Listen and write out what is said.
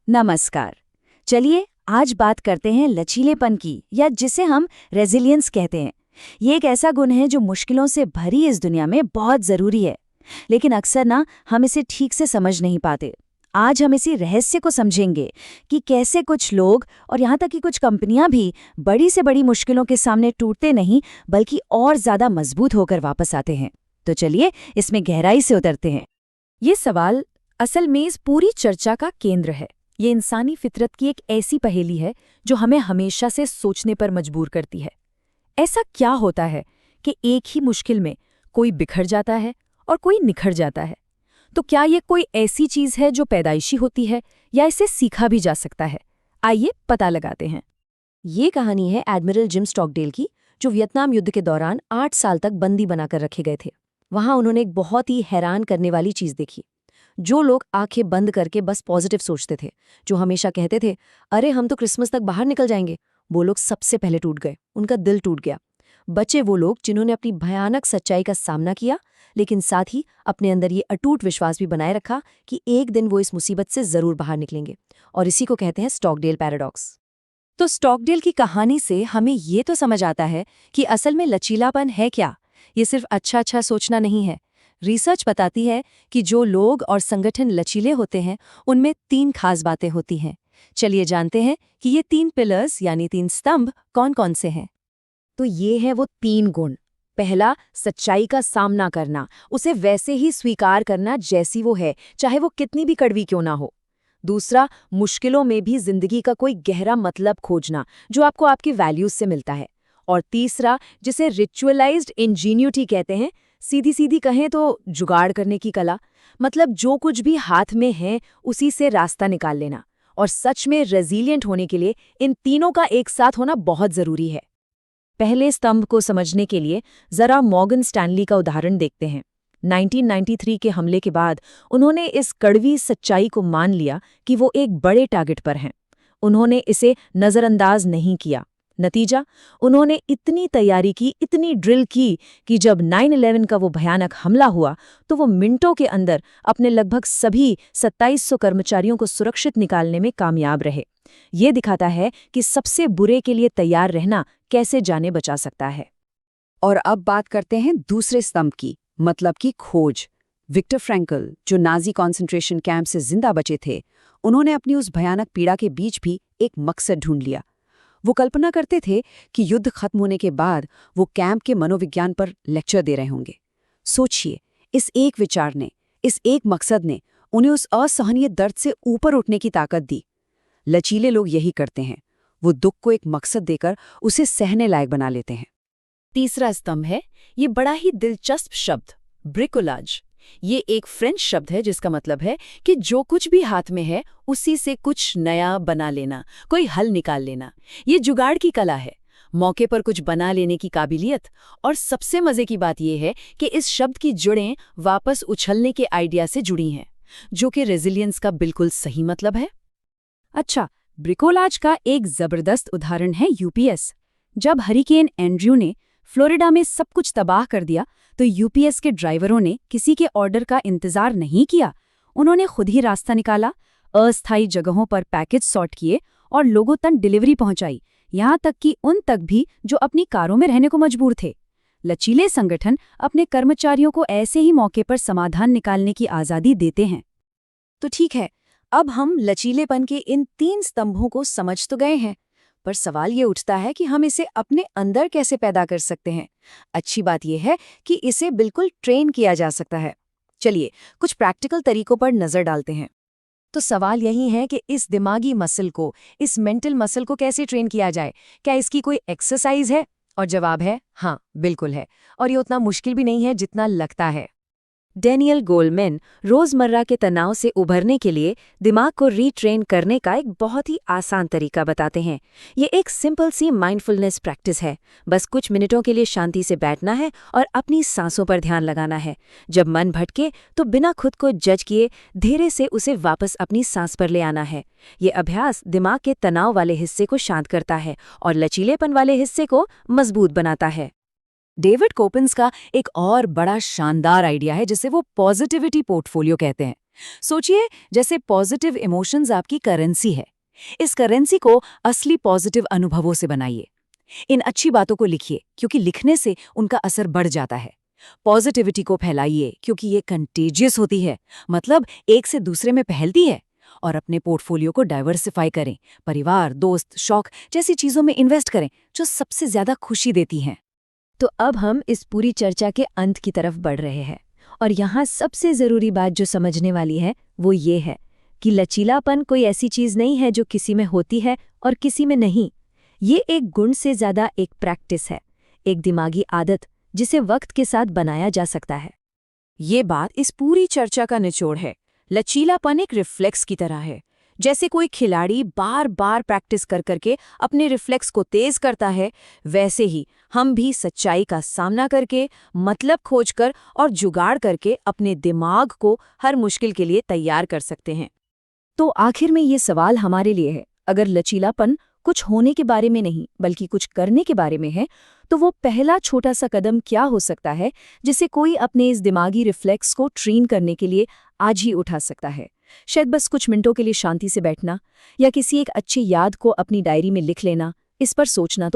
नमस्कार। चलिए आज बात करते हैं लचीलेपन की, या जिसे हम रेजिलियंस कहते हैं। ये एक ऐसा गुण है जो मुश्किलों से भरी इस दुनिया में बहुत ज़रूरी है, लेकिन अक्सर हम इसे ठीक से समझ नहीं पाते। आज हम इसी रहस्य को समझेंगे कि कैसे कुछ लोग और यहाँ तक कि कुछ कंपनियां भी बड़ी से बड़ी मुश्किलों के सामने टूटते नहीं, बल्कि और ज़्यादा मजबूत होकर वापस आते हैं। तो चलिए इसमें गहराई से उतरते हैं। ये सवाल असल में इस पूरी चर्चा का केंद्र है। ये इंसानी फितरत की एक ऐसी पहेली है जो हमें हमेशा से सोचने पर मजबूर करती है। ऐसा क्या होता है कि एक ही मुश्किल में कोई बिखर जाता है और कोई निखर जाता है? तो क्या ये कोई ऐसी चीज़ है जो पैदाइशी होती है या इसे सीखा भी जा सकता है? आइए पता लगाते हैं। ये कहानी है एडमिरल जिम स्टॉकडेल की, जो वियतनाम युद्ध के दौरान 8 साल तक बंदी बनाकर रखे गए थे। वहां उन्होंने एक बहुत ही हैरान करने वाली चीज़ देखी। जो लोग आंखें बंद करके बस पॉजिटिव सोचते थे, जो हमेशा कहते थे अरे हम तो क्रिसमस तक बाहर निकल जाएंगे, वो लोग सबसे पहले टूट गए। उनका दिल टूट गया। बचे वो लोग जिन्होंने अपनी भयानक सच्चाई का सामना किया, लेकिन साथ ही अपने अंदर ये अटूट विश्वास भी बनाए रखा कि एक दिन वो इस मुसीबत से जरूर बाहर निकलेंगे। और इसी को कहते हैं स्टॉकडेल पैराडॉक्स। तो स्टॉकडेल की कहानी से हमें ये तो समझ आता है कि असल में लचीलापन है क्या। ये सिर्फ अच्छा सोचना नहीं है। रिसर्च बताती है कि जो लोग और संगठन लचीले होते हैं उनमें 3 खास बातें होती हैं। चलिए जानते हैं कि ये 3 पिलर्स यानी 3 स्तंभ कौन कौन से हैं। तो ये है वो 3 गुण। पहला, सच्चाई का सामना करना, उसे वैसे ही स्वीकार करना जैसी वो है, चाहे वो कितनी भी कड़वी क्यों ना हो। दूसरा, मुश्किलों में भी जिंदगी का कोई गहरा मतलब खोजना जो आपको आपकी वैल्यूज से मिलता है। और तीसरा, जिसे रिचुअलाइज्ड इंजीन्यूटी कहते हैं, सीधी सीधी कहें तो जुगाड़ करने की कला। मतलब जो कुछ भी हाथ में है उसी से रास्ता निकाल लेना। और सच में रेजिलिएंट होने के लिए इन तीनों का एक साथ होना बहुत जरूरी है। पहले स्तंभ को समझने के लिए जरा मॉर्गन स्टैनली का उदाहरण देखते हैं। 1993 के हमले के बाद उन्होंने इस कड़वी सच्चाई को मान लिया कि वो एक बड़े टारगेट पर हैं। उन्होंने इसे नज़रअंदाज नहीं किया। नतीजा, उन्होंने इतनी तैयारी की, इतनी ड्रिल की कि जब 9/11 का वो भयानक हमला हुआ तो वो मिनटों के अंदर अपने लगभग सभी 2700 कर्मचारियों को सुरक्षित निकालने में कामयाब रहे। ये दिखाता है कि सबसे बुरे के लिए तैयार रहना कैसे जाने बचा सकता है। और अब बात करते हैं दूसरे स्तंभ की, मतलब की खोज। विक्टर फ्रैंकल, जो नाजी कॉन्सेंट्रेशन कैंप से जिंदा बचे थे, उन्होंने अपनी उस भयानक पीड़ा के बीच भी एक मकसद ढूंढ लिया। वो कल्पना करते थे कि युद्ध खत्म होने के बाद वो कैंप के मनोविज्ञान पर लेक्चर दे रहे होंगे। सोचिए, इस एक विचार ने, इस एक मकसद ने उन्हें उस असहनीय दर्द से ऊपर उठने की ताकत दी। लचीले लोग यही करते हैं। वो दुख को एक मकसद देकर उसे सहने लायक बना लेते हैं। तीसरा स्तंभ है ये बड़ा ही दिलचस्प शब्द, ब्रिकोलाज। ये एक फ्रेंच शब्द है जिसका मतलब है कि जो कुछ भी हाथ में है उसी से कुछ नया बना लेना, कोई हल निकाल लेना। ये जुगाड़ की कला है, मौके पर कुछ बना लेने की काबिलियत। और सबसे मजे की बात यह है कि इस शब्द की जुड़ें वापस उछलने के आइडिया से जुड़ी हैं, जो कि रेजिलियंस का बिल्कुल सही मतलब है। अच्छा, ब्रिकोलाज का एक जबरदस्त उदाहरण है यूपीएस। जब हरिकेन एंड्रयू ने फ्लोरिडा में सब कुछ तबाह कर दिया तो यूपीएस के ड्राइवरों ने किसी के ऑर्डर का इंतजार नहीं किया। उन्होंने खुद ही रास्ता निकाला, अस्थायी जगहों पर पैकेज सॉर्ट किए और लोगों तक डिलीवरी पहुंचाई, यहाँ तक कि उन तक भी जो अपनी कारों में रहने को मजबूर थे। लचीले संगठन अपने कर्मचारियों को ऐसे ही मौके पर समाधान निकालने की आज़ादी देते हैं। तो ठीक है, अब हम लचीलेपन के इन 3 स्तंभों को समझ तो गए हैं, पर सवाल ये उठता है कि हम इसे अपने अंदर कैसे पैदा कर सकते हैं। अच्छी बात यह है कि इसे बिल्कुल ट्रेन किया जा सकता है। चलिए कुछ प्रैक्टिकल तरीकों पर नजर डालते हैं। तो सवाल यही है कि इस दिमागी मसल को, इस मेंटल मसल को कैसे ट्रेन किया जाए। क्या इसकी कोई एक्सरसाइज है? और जवाब है हाँ, बिल्कुल है। और ये उतना मुश्किल भी नहीं है जितना लगता है। डैनियल गोलमैन रोजमर्रा के तनाव से उभरने के लिए दिमाग को रीट्रेन करने का एक बहुत ही आसान तरीका बताते हैं। ये एक सिंपल सी माइंडफुलनेस प्रैक्टिस है। बस कुछ मिनटों के लिए शांति से बैठना है और अपनी सांसों पर ध्यान लगाना है। जब मन भटके तो बिना खुद को जज किए धीरे से उसे वापस अपनी सांस पर ले आना है। ये अभ्यास दिमाग के तनाव वाले हिस्से को शांत करता है और लचीलेपन वाले हिस्से को मजबूत बनाता है। डेविड कोपिन्स का एक और बड़ा शानदार आइडिया है जिसे वो पॉजिटिविटी पोर्टफोलियो कहते हैं। सोचिए जैसे पॉजिटिव इमोशंस आपकी करेंसी है। इस करेंसी को असली पॉजिटिव अनुभवों से बनाइए। इन अच्छी बातों को लिखिए क्योंकि लिखने से उनका असर बढ़ जाता है। पॉजिटिविटी को फैलाइए क्योंकि ये कंटेजियस होती है, मतलब एक से दूसरे में फैलती है। और अपने पोर्टफोलियो को डाइवर्सिफाई करें, परिवार, दोस्त, शौक जैसी चीजों में इन्वेस्ट करें जो सबसे ज्यादा खुशी देती हैं। तो अब हम इस पूरी चर्चा के अंत की तरफ बढ़ रहे हैं और यहाँ सबसे ज़रूरी बात जो समझने वाली है वो ये है कि लचीलापन कोई ऐसी चीज़ नहीं है जो किसी में होती है और किसी में नहीं। ये एक गुण से ज़्यादा एक प्रैक्टिस है, एक दिमागी आदत जिसे वक्त के साथ बनाया जा सकता है। ये बात इस पूरी चर्चा का निचोड़ है। लचीलापन एक रिफ्लेक्स की तरह है। जैसे कोई खिलाड़ी बार बार प्रैक्टिस कर करके अपने रिफ्लेक्स को तेज करता है, वैसे ही हम भी सच्चाई का सामना करके, मतलब खोजकर और जुगाड़ करके अपने दिमाग को हर मुश्किल के लिए तैयार कर सकते हैं। तो आखिर में ये सवाल हमारे लिए है, अगर लचीलापन कुछ होने के बारे में नहीं बल्कि कुछ करने के बारे में है, तो वो पहला छोटा सा कदम क्या हो सकता है जिसे कोई अपने इस दिमागी रिफ्लेक्स को ट्रेन करने के लिए आज ही उठा सकता है? शायद बस कुछ मिनटों के लिए शांति से बैठना या किसी एक अच्छी याद को अपनी डायरी में लिख लेना, इस पर सोचना तो